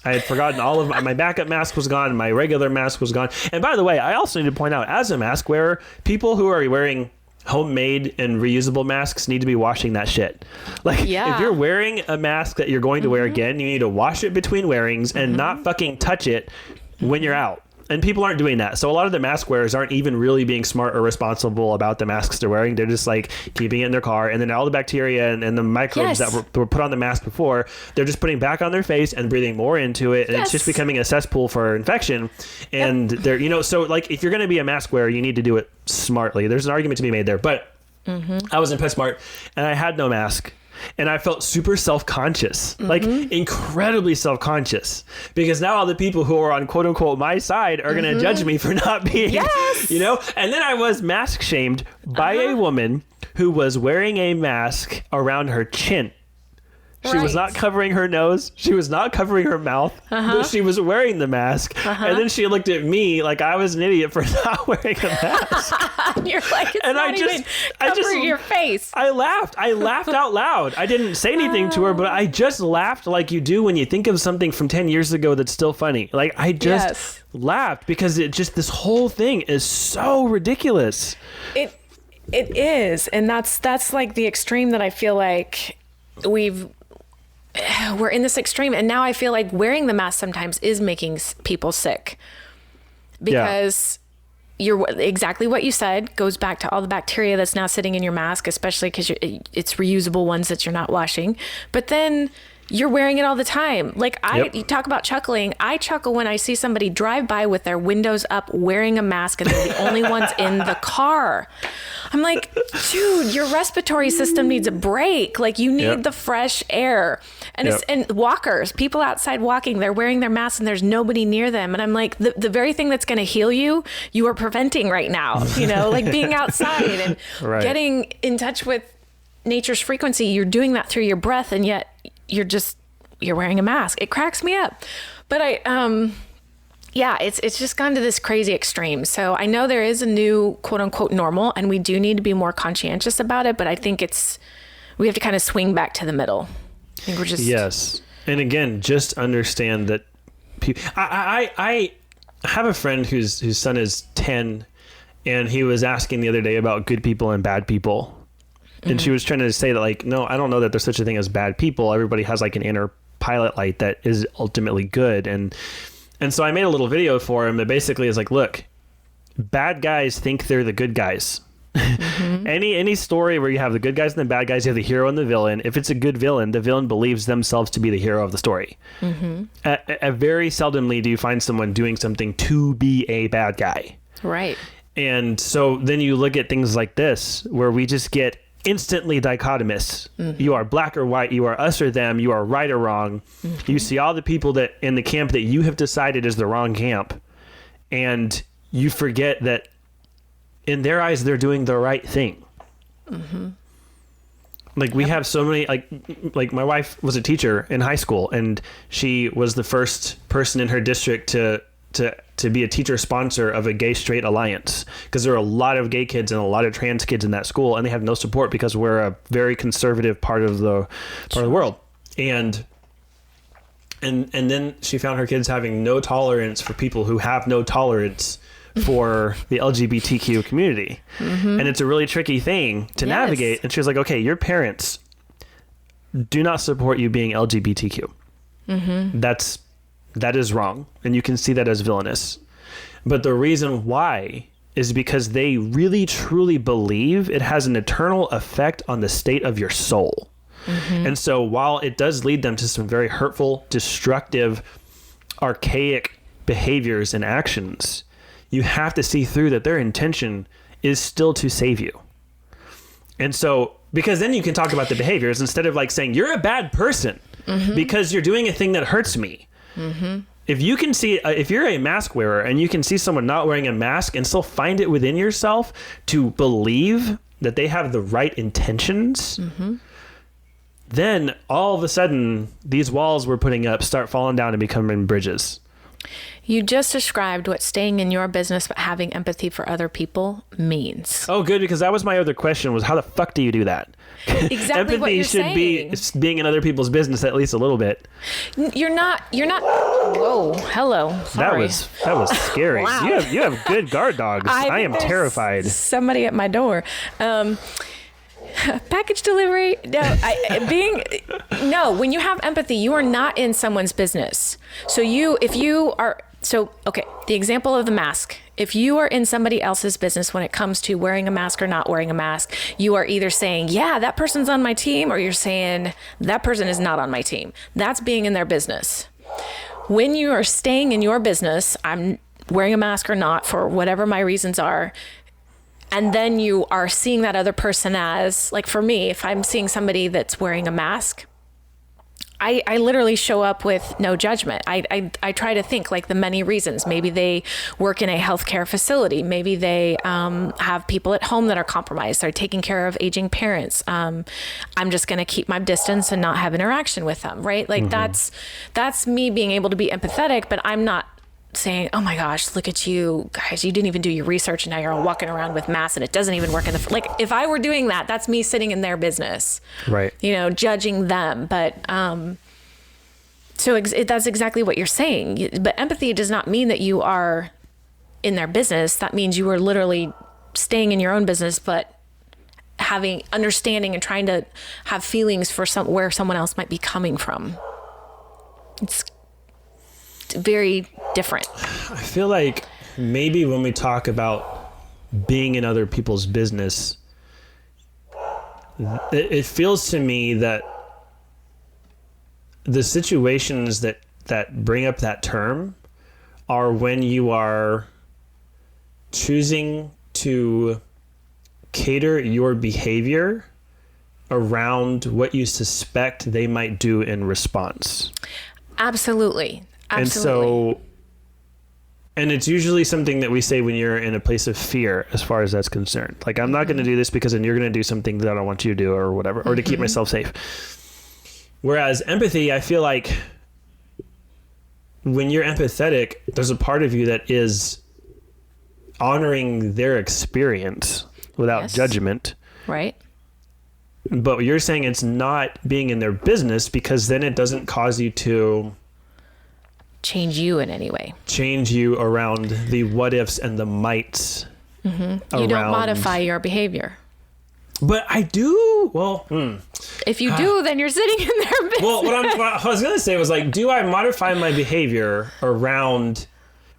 I had forgotten all of my backup mask was gone. My regular mask was gone. And by the way, I also need to point out, as a mask wearer, people who are wearing homemade and reusable masks need to be washing that shit. If you're wearing a mask that you're going to wear again, you need to wash it between wearings and not fucking touch it when you're out. And people aren't doing that. So a lot of the mask wearers aren't even really being smart or responsible about the masks they're wearing. They're just keeping it in their car, and then all the bacteria and the microbes that were put on the mask before, they're just putting back on their face and breathing more into it. And it's just becoming a cesspool for infection. And they're, so if you're going to be a mask wearer, you need to do it smartly. There's an argument to be made there. But I was in PetSmart and I had no mask. And I felt super self-conscious, incredibly self-conscious, because now all the people who are on quote unquote my side are going to judge me for not being, and then I was mask shamed by a woman who was wearing a mask around her chin. She was not covering her nose. She was not covering her mouth. But she was wearing the mask. And then she looked at me like I was an idiot for not wearing a mask. You're like, it's and not even covering your face. I laughed out loud. I didn't say anything to her, but I just laughed like you do when you think of something from 10 years ago that's still funny. Like I just laughed because this whole thing is so ridiculous. It is. And that's like the extreme that I feel like we're in this extreme. And now I feel like wearing the mask sometimes is making people sick because you're exactly what you said goes back to all the bacteria that's now sitting in your mask, especially because it's reusable ones that you're not washing. But then you're wearing it all the time. Like you talk about chuckling. I chuckle when I see somebody drive by with their windows up wearing a mask and they're the only ones in the car. I'm like, dude, your respiratory system needs a break. Like you need the fresh air. And and walkers, people outside walking, they're wearing their masks and there's nobody near them. And I'm like, the very thing that's going to heal you, you are preventing right now, like being outside and getting in touch with nature's frequency. You're doing that through your breath. And yet you're wearing a mask. It cracks me up. But it's just gone to this crazy extreme. So I know there is a new quote unquote normal and we do need to be more conscientious about it. But I think we have to kind of swing back to the middle. I think we're just... Yes. And again, just understand that I have a friend whose son is 10 and he was asking the other day about good people and bad people. And she was trying to say that like, no, I don't know that there's such a thing as bad people. Everybody has like an inner pilot light that is ultimately good. And so I made a little video for him that basically is like, look, bad guys think they're the good guys. Any story where you have the good guys and the bad guys, you have the hero and the villain. If it's a good villain, the villain believes themselves to be the hero of the story. Very seldomly do you find someone doing something to be a bad guy. Right. And so then you look at things like this where we just get instantly dichotomous. You are black or white, you are us or them, you are right or wrong. You see all the people that in the camp that you have decided is the wrong camp, and you forget that in their eyes they're doing the right thing. Like we have so many like my wife was a teacher in high school and she was the first person in her district to be a teacher sponsor of a gay straight alliance, because there are a lot of gay kids and a lot of trans kids in that school and they have no support because we're a very conservative part of the world. And then she found her kids having no tolerance for people who have no tolerance for the LGBTQ community. And it's a really tricky thing to navigate. And she was like, okay, your parents do not support you being LGBTQ. That is wrong. And you can see that as villainous. But the reason why is because they really truly believe it has an eternal effect on the state of your soul. And so while it does lead them to some very hurtful, destructive, archaic behaviors and actions, you have to see through that their intention is still to save you. And so, because then you can talk about the behaviors instead of like saying, you're a bad person because you're doing a thing that hurts me. If you can see, if you're a mask wearer and you can see someone not wearing a mask and still find it within yourself to believe that they have the right intentions, then all of a sudden these walls we're putting up start falling down and becoming bridges. You just described what staying in your business but having empathy for other people means. Oh, good, because that was my other question was how the fuck do you do that? Exactly. Empathy what you're should saying. be being in other people's business at least a little bit. You're not. Whoa, hello. Sorry. That was scary. Wow. You have good guard dogs. I am terrified. Somebody at my door. Package delivery. No, when you have empathy, you are not in someone's business. Okay, the example of the mask. If you are in somebody else's business when it comes to wearing a mask or not wearing a mask, you are either saying, yeah, that person's on my team, or you're saying that person is not on my team. That's being in their business. When you are staying in your business, I'm wearing a mask or not for whatever my reasons are, and then you are seeing that other person as, like for me, if I'm seeing somebody that's wearing a mask, I literally show up with no judgment. I try to think like the many reasons. Maybe they work in a healthcare facility. Maybe they have people at home that are compromised. They're taking care of aging parents. I'm just going to keep my distance and not have interaction with them, right? Like that's me being able to be empathetic, but I'm not saying, oh my gosh, look at you guys, you didn't even do your research and now you're all walking around with masks and it doesn't even work in the, like if I were doing that, that's me sitting in their business, right? Judging them. But, so that's exactly what you're saying. But empathy does not mean that you are in their business. That means you are literally staying in your own business, but having understanding and trying to have feelings for where someone else might be coming from. It's very different. I feel like maybe when we talk about being in other people's business, it feels to me that the situations that bring up that term are when you are choosing to cater your behavior around what you suspect they might do in response. Absolutely. And it's usually something that we say when you're in a place of fear, as far as that's concerned. Like, I'm not going to do this because then you're going to do something that I don't want you to do or whatever, or to keep myself safe. Whereas empathy, I feel like when you're empathetic, there's a part of you that is honoring their experience without judgment. Right. But you're saying it's not being in their business because then it doesn't cause you to change you in any way. Change you around the what ifs and the mights. Mm-hmm. You don't modify your behavior. But I do. Well, if you do, then you're sitting in their business. Well, what I was going to say was like, do I modify my behavior around?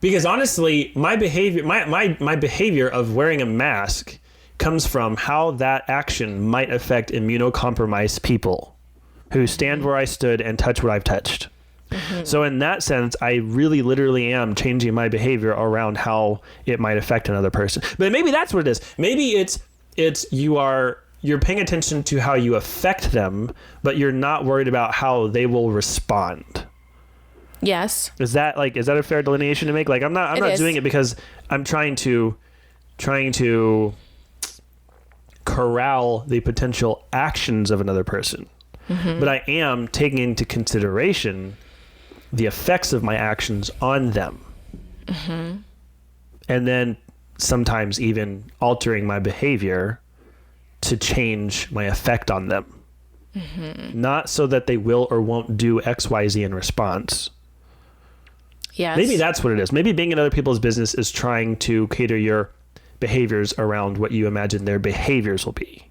Because honestly, my behavior, my behavior of wearing a mask comes from how that action might affect immunocompromised people who stand where I stood and touch what I've touched. Mm-hmm. So in that sense, I really literally am changing my behavior around how it might affect another person. But maybe that's what it is. Maybe it's you're paying attention to how you affect them, but you're not worried about how they will respond. Yes. Is that a fair delineation to make? Like, I'm not doing it because I'm trying to corral the potential actions of another person. Mm-hmm. But I am taking into consideration the effects of my actions on them. Mm-hmm. And then sometimes even altering my behavior to change my effect on them. Mm-hmm. Not so that they will or won't do X, Y, Z in response. Yes. Maybe that's what it is. Maybe being in other people's business is trying to cater your behaviors around what you imagine their behaviors will be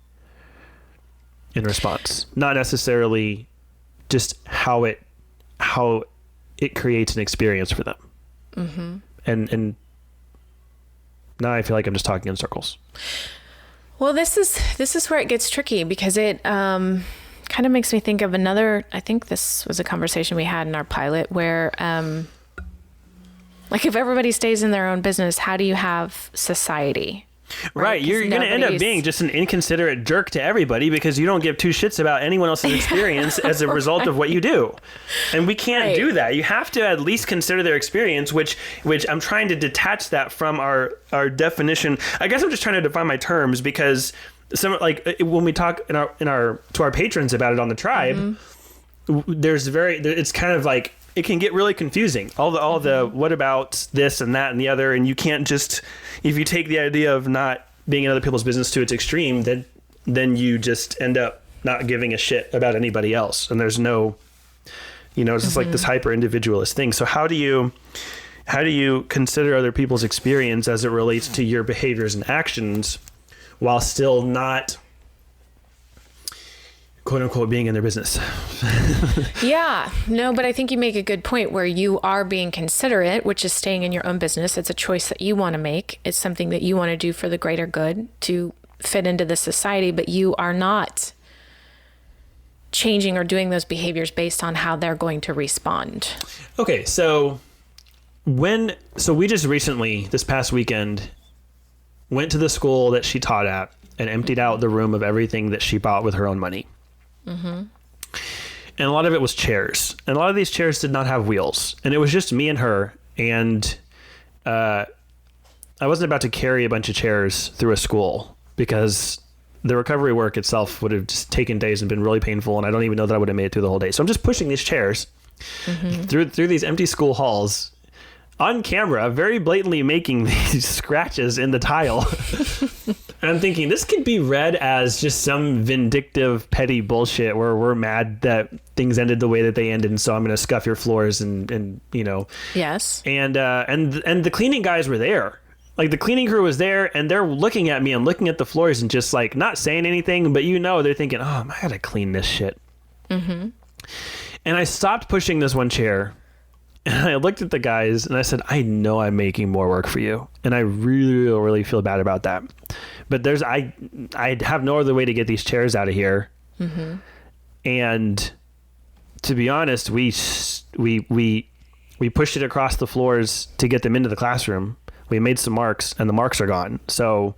in response. Not necessarily just how it creates an experience for them. Mm-hmm. And now I feel like I'm just talking in circles. Well, this is where it gets tricky because it kind of makes me think of another, I think this was a conversation we had in our pilot where like if everybody stays in their own business, how do you have society? Right. You're going to end up being just an inconsiderate jerk to everybody because you don't give two shits about anyone else's experience as a result of what you do. And we can't do that. You have to at least consider their experience, which I'm trying to detach that from our definition. I guess I'm just trying to define my terms because some when we talk to our patrons about it on the tribe, it's kind of like, it can get really confusing. All the what about this and that and the other, and you can't just, if you take the idea of not being in other people's business to its extreme, then you just end up not giving a shit about anybody else, and there's no, it's just like this hyper individualist thing. So how do you consider other people's experience as it relates to your behaviors and actions, while still not, quote unquote, being in their business? Yeah, no, but I think you make a good point where you are being considerate, which is staying in your own business. It's a choice that you want to make. It's something that you want to do for the greater good to fit into the society, but you are not changing or doing those behaviors based on how they're going to respond. Okay, so we just recently, this past weekend, went to the school that she taught at and emptied out the room of everything that she bought with her own money. Mm-hmm. And a lot of it was chairs. And a lot of these chairs did not have wheels. And it was just me and her. And I wasn't about to carry a bunch of chairs through a school because the recovery work itself would have just taken days and been really painful. And I don't even know that I would have made it through the whole day. So I'm just pushing these chairs through these empty school halls on camera, very blatantly making these scratches in the tile. And I'm thinking this could be read as just some vindictive, petty bullshit where we're mad that things ended the way that they ended, and so I'm going to scuff your floors and you know. Yes. And the cleaning guys were there. Like the cleaning crew was there, and they're looking at me and looking at the floors and just like not saying anything, but you know they're thinking, oh, I gotta clean this shit. And I stopped pushing this one chair. And I looked at the guys and I said, I know I'm making more work for you. And I really, really feel bad about that. But I have no other way to get these chairs out of here. And to be honest, we pushed it across the floors to get them into the classroom. We made some marks and the marks are gone. So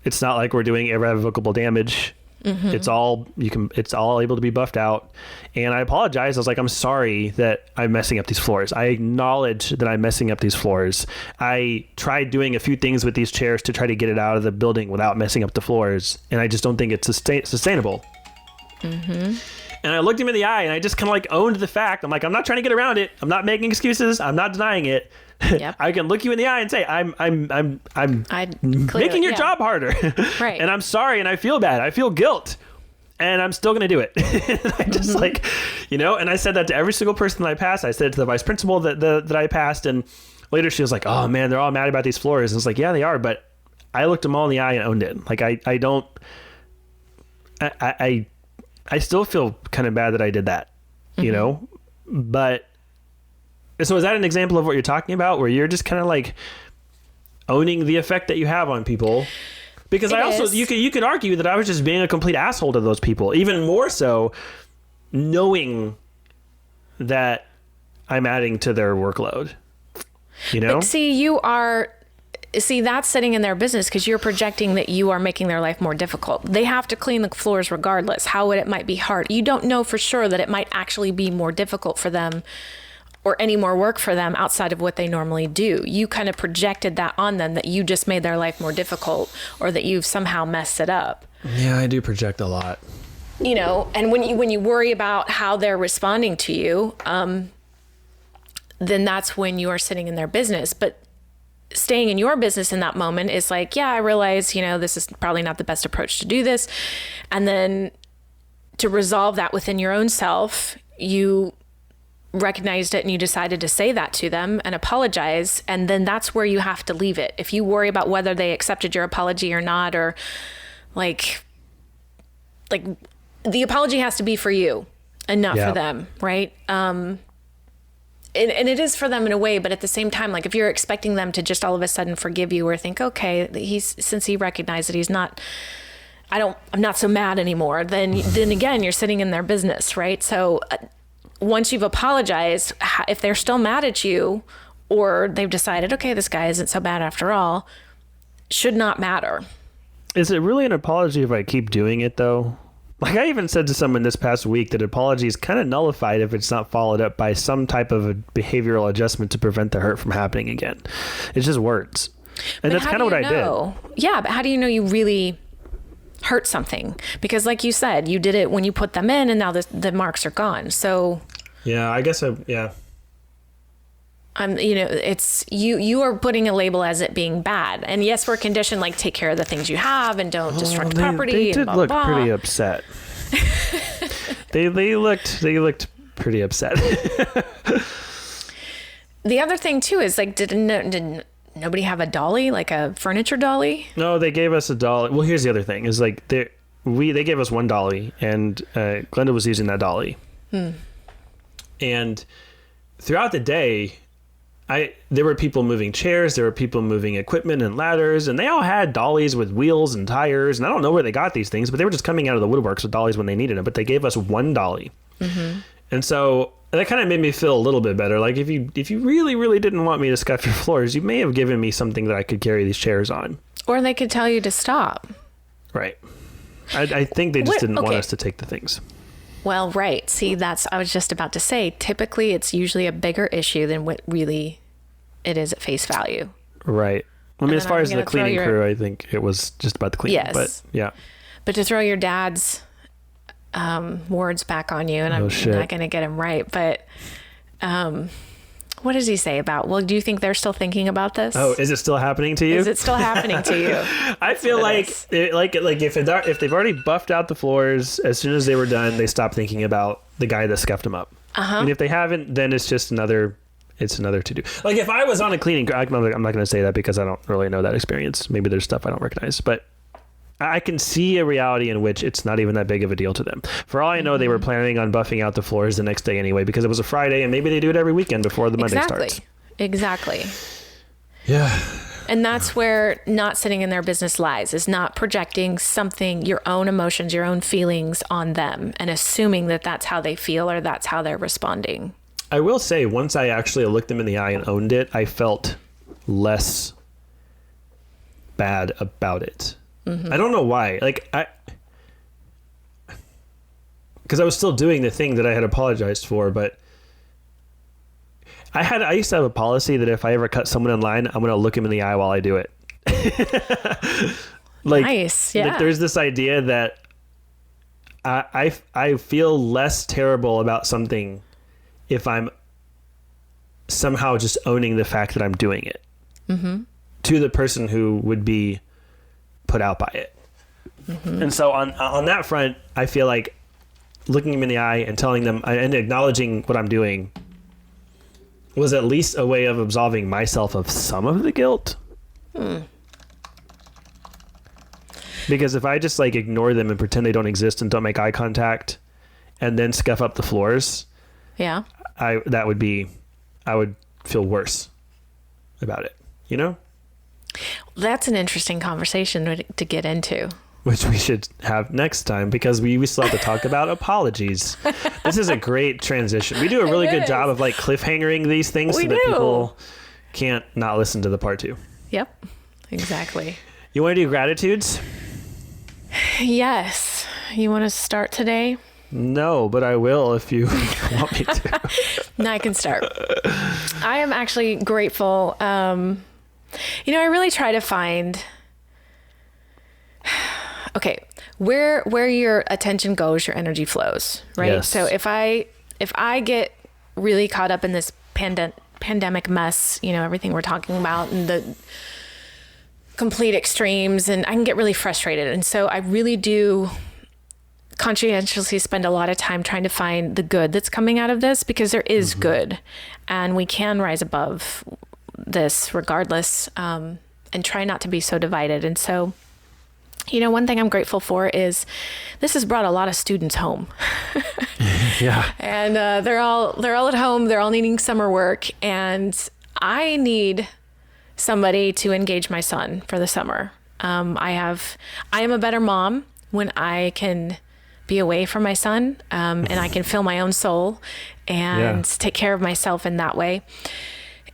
it's not like we're doing irrevocable damage. It's all able to be buffed out. And I apologize. I was like, I'm sorry that I'm messing up these floors. I acknowledge that I'm messing up these floors. I tried doing a few things with these chairs to try to get it out of the building without messing up the floors. And I just don't think it's sustainable. And I looked him in the eye and I just kind of like owned the fact. I'm like, I'm not trying to get around it. I'm not making excuses. I'm not denying it. Yep. I can look you in the eye and say, I'm making your job harder. Right. And I'm sorry. And I feel bad. I feel guilt. And I'm still going to do it. And I just like, you know, and I said that to every single person that I passed. I said it to the vice principal that I passed. And later she was like, oh man, they're all mad about these floors. And it's like, yeah, they are. But I looked them all in the eye and owned it. Like I still feel kind of bad that I did that, you know, but so is that an example of what you're talking about where you're just kind of like owning the effect that you have on people? Because you could argue that I was just being a complete asshole to those people, even more so knowing that I'm adding to their workload, you know? But see, that's sitting in their business because you're projecting that you are making their life more difficult. They have to clean the floors regardless. It might be hard. You don't know for sure that it might actually be more difficult for them or any more work for them outside of what they normally do. You kind of projected that on them, that you just made their life more difficult or that you've somehow messed it up. Yeah, I do project a lot. You know, and when you worry about how they're responding to you, then that's when you are sitting in their business. But staying in your business in that moment is like, yeah, I realize, you know, this is probably not the best approach to do this. And then to resolve that within your own self, you recognized it and you decided to say that to them and apologize. And then that's where you have to leave it. If you worry about whether they accepted your apology or not, or like the apology has to be for you and not for them. Right. And it is for them in a way, but at the same time, like if you're expecting them to just all of a sudden forgive you or think, okay, since he recognized that he's not, I'm not so mad anymore, then again, you're sitting in their business. Right. So once you've apologized, if they're still mad at you or they've decided, okay, this guy isn't so bad after all, should not matter. Is it really an apology if I keep doing it though? Like I even said to someone this past week that apology is kind of nullified if it's not followed up by some type of a behavioral adjustment to prevent the hurt from happening again. It's just words. And that's kind of what I did. Yeah, but how do you know you really hurt something? Because like you said, you did it when you put them in and now the marks are gone. So yeah, I guess you know, it's you are putting a label as it being bad. And yes, we're conditioned like take care of the things you have and don't destruct property. They did and look blah, blah. pretty upset. they looked pretty upset. The other thing too is like did nobody have a dolly, like a furniture dolly? No, they gave us a dolly. Well, here's the other thing: is like they gave us one dolly, and Glenda was using that dolly. And throughout the day, there were people moving chairs, there were people moving equipment and ladders, and they all had dollies with wheels and tires. And I don't know where they got these things, but they were just coming out of the woodworks with dollies when they needed them. But they gave us one dolly, and so that kind of made me feel a little bit better. Like if you really, really didn't want me to scuff your floors, you may have given me something that I could carry these chairs on. Or they could tell you to stop. Right. I think they just didn't want us to take the things. Well, right. See, I was just about to say, typically it's usually a bigger issue than what really it is at face value. Right. I mean, as far as the cleaning crew, I think it was just about the cleaning. Yes. But yeah. But to throw your dad's words back on you, and I'm not going to get him right, but what does he say about, well, do you think they're still thinking about this? Oh, is it still happening to you? Is it still happening to you? I feel like if they've already buffed out the floors, as soon as they were done, they stopped thinking about the guy that scuffed them up. And if they haven't, then it's just another to do. Like if I was on a cleaning crew, I'm not going to say that because I don't really know that experience. Maybe there's stuff I don't recognize, but I can see a reality in which it's not even that big of a deal to them. For all I know, they were planning on buffing out the floors the next day anyway, because it was a Friday, and maybe they do it every weekend before the Monday starts. Exactly. Yeah. And that's where not sitting in their business lies, is not projecting something, your own emotions, your own feelings on them, and assuming that that's how they feel or that's how they're responding. I will say, once I actually looked them in the eye and owned it, I felt less bad about it. I don't know why. Because I was still doing the thing that I had apologized for, but I used to have a policy that if I ever cut someone in line, I'm going to look him in the eye while I do it. Nice. Yeah. There's this idea that I feel less terrible about something if I'm somehow just owning the fact that I'm doing it to the person who would be put out by it. And so on that front, I feel like looking them in the eye and telling them and acknowledging what I'm doing was at least a way of absolving myself of some of the guilt. Because if I just ignore them and pretend they don't exist and don't make eye contact and then scuff up the floors, I would feel worse about it, you know? That's an interesting conversation to get into. Which we should have next time, because we still have to talk about apologies. This is a great transition. We do a really good job of cliffhangering these things so that people can't not listen to the part 2. Yep, exactly. You want to do gratitudes? Yes. You want to start today? No, but I will if you want me to. No, I can start. I am actually grateful. I really try to find, where your attention goes, your energy flows, right? Yes. So if I get really caught up in this pandemic mess, everything we're talking about and the complete extremes, and I can get really frustrated. And so I really do conscientiously spend a lot of time trying to find the good that's coming out of this, because there is good, and we can rise above this regardless, and try not to be so divided. And so, one thing I'm grateful for is this has brought a lot of students home. Yeah. And they're all at home. They're all needing summer work, and I need somebody to engage my son for the summer. I am a better mom when I can be away from my son, and I can fill my own soul and take care of myself in that way.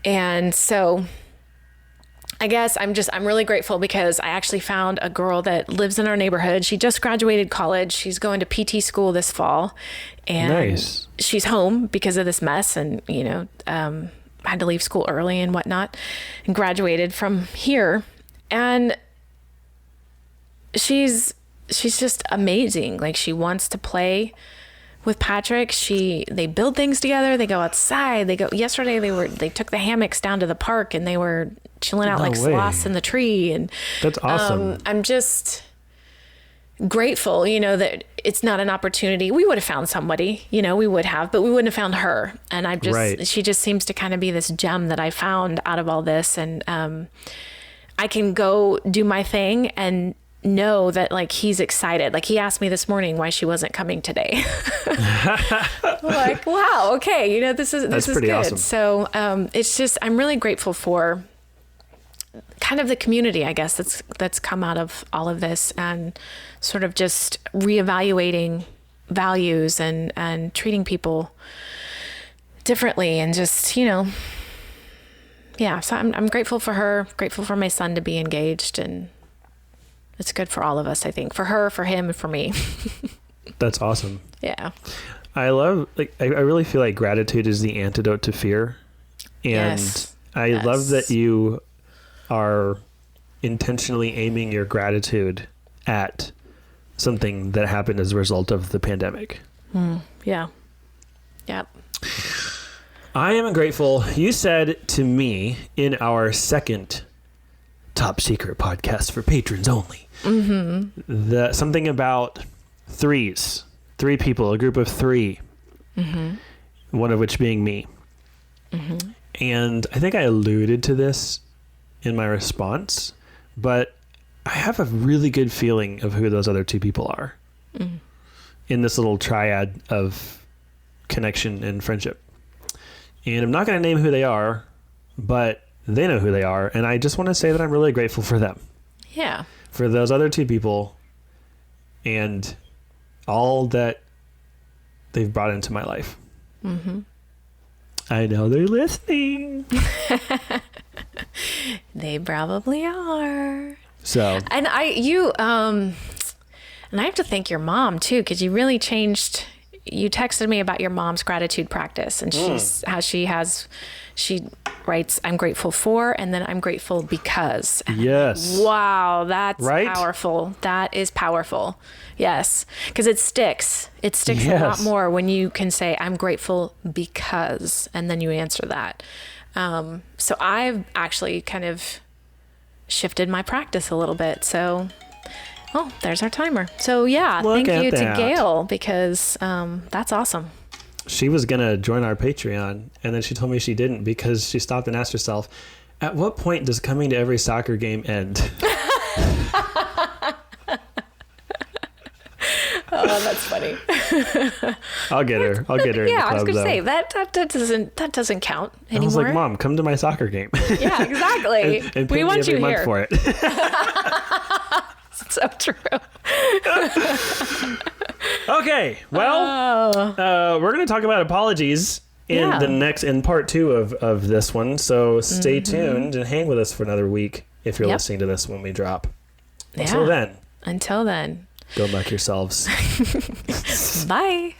And so I guess I'm really grateful because I actually found a girl that lives in our neighborhood. She just graduated college. She's going to PT school this fall, and she's home because of this mess, and had to leave school early and whatnot, and graduated from here. And she's just amazing. She wants to play with Patrick. They build things together. They go outside. Yesterday they took the hammocks down to the park and they were chilling out sloths in the tree. And that's awesome. I'm just grateful, that it's not an opportunity. We would have found somebody, we would have, but we wouldn't have found her. And she just seems to kind of be this gem that I found out of all this. And I can go do my thing and know that he's excited. He asked me this morning why she wasn't coming today. Wow, okay, this is pretty good. Awesome. So it's just, I'm really grateful for kind of the community, I guess, that's come out of all of this, and sort of just reevaluating values and treating people differently, and just, so I'm grateful for her, grateful for my son to be engaged, and it's good for all of us, I think, for her, for him, and for me. That's awesome. Yeah. I love, like, I really feel like gratitude is the antidote to fear. And Yes. I love that you are intentionally aiming your gratitude at something that happened as a result of the pandemic. Yeah. Yep. I am grateful. You said to me in our second top secret podcast for patrons only, that something about threes, 3 people, a group of 3, one of which being me. And I think I alluded to this in my response, but I have a really good feeling of who those other 2 people are in this little triad of connection and friendship. And I'm not going to name who they are, but they know who they are. And I just want to say that I'm really grateful for them. Yeah. For those other 2 people and all that they've brought into my life. I know they're listening. They probably are. So. And I have to thank your mom too, because you really changed. You texted me about your mom's gratitude practice, and she writes, "I'm grateful for," and then "I'm grateful because." Yes. Wow, that's right? powerful. That is powerful. Yes, because it sticks. It sticks a lot more when you can say, "I'm grateful because," and then you answer that. So I've actually kind of shifted my practice a little bit. So. Oh, there's our timer. So yeah, thank you to Gail, because that's awesome. She was going to join our Patreon, and then she told me she didn't because she stopped and asked herself, at what point does coming to every soccer game end? Oh, that's funny. I'll get her. Yeah, I was going to say that doesn't count anymore. I was like, Mom, come to my soccer game. Yeah, exactly. and we want you every here month for it. So true. Okay, well, we're going to talk about apologies in part 2 of this one. So stay tuned and hang with us for another week if you're listening to this when we drop. Until then, go muck yourselves. Bye.